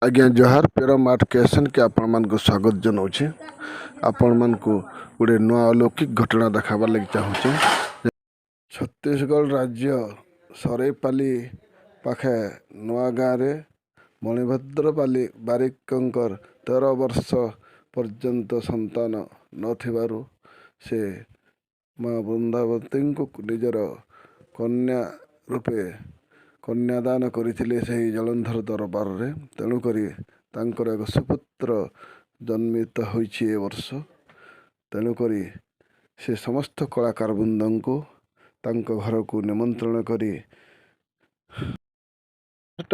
आज्ञा जोहार पेरा मार्ट कैसन के आपण मान को स्वागत जनाऊे। आपण मान को गोटे नुआ अलौकिक घटना देखाबार लगी चाहूँ। छत्तीसगढ़ राज्य सरेपाली पाखे नुआ गाँव रे मणिभद्र बारिकंकर 13 वर्ष पर्यंत संतान नथिबारु से माँ वृंदावती को निजर कन्या रूपे कन्यादान करथिले सही जलंधर दरबार रे। तेणुक एक सुपुत्र जन्मित होइछि ए वर्ष। तेणुक से समस्त कलाकार वृंद को तांको घर को निमंत्रण करी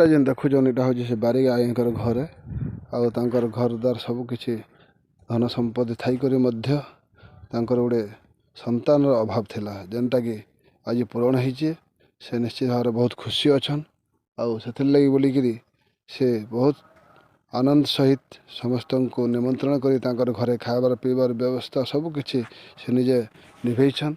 जेन देखुन यहाँ हूँ से बारिक आईकर घर आउ तांकर घर द्वार सबकि धन संपत्ति थी गोटे संतान अभाव थिला जेनटा कि आज पूरण होइछे। से निश्चित भाव बहुत खुशी अच्छन आउ से लगी बोलिकी से बहुत आनंद सहित समस्त को निमंत्रण करी तांकर घरे खाइबार पीबार व्यवस्था सबकि से निजे निभेछन।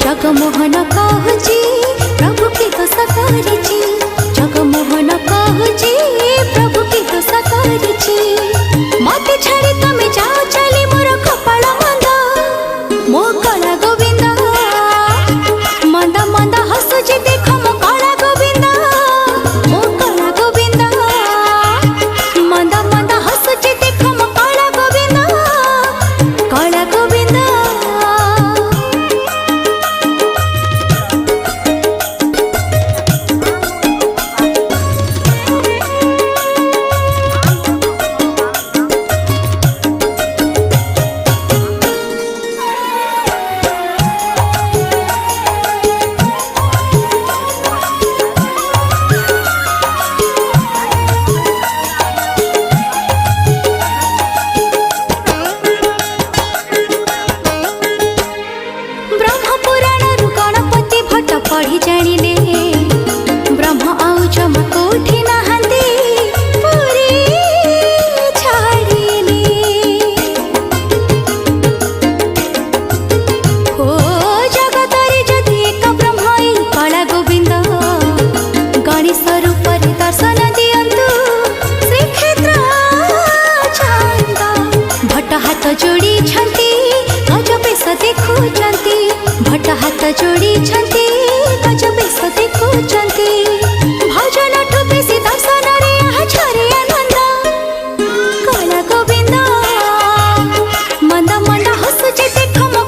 जगमोहन कहूची प्रभु की तो सकारिची, जगमोहन कहूची प्रभु की तो सकारिची। मते छाड़ी तमे जाओ चली मोर कपाल मंद मो कला गोविंद मंद मंद हसुची देख मो कला गोविंद मो कला गोविंद मंद मंद हसुची देख मो कला गोविंद कला गोविंद। पढ़ी जानिले ब्रह्म आउ जम कोठी नहांती पूरी छाड़िले ओ जगतरे जदि एक ब्रह्मई कला गोविंद गणेश रूप दर्शन दियंतु श्रीक्षेत्र छंद भट्ट हाथ जोड़ी छंती गज बेश देखुचंती भट्ट हाथ जोड़ी छंती देखुचंती भजन ठु बेसी दर्शन रे आहा छरे आनंद कला गोविंद मंद मंद हसुचे देख मो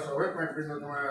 সবাই প্যান্ট পিন্ধো তোমার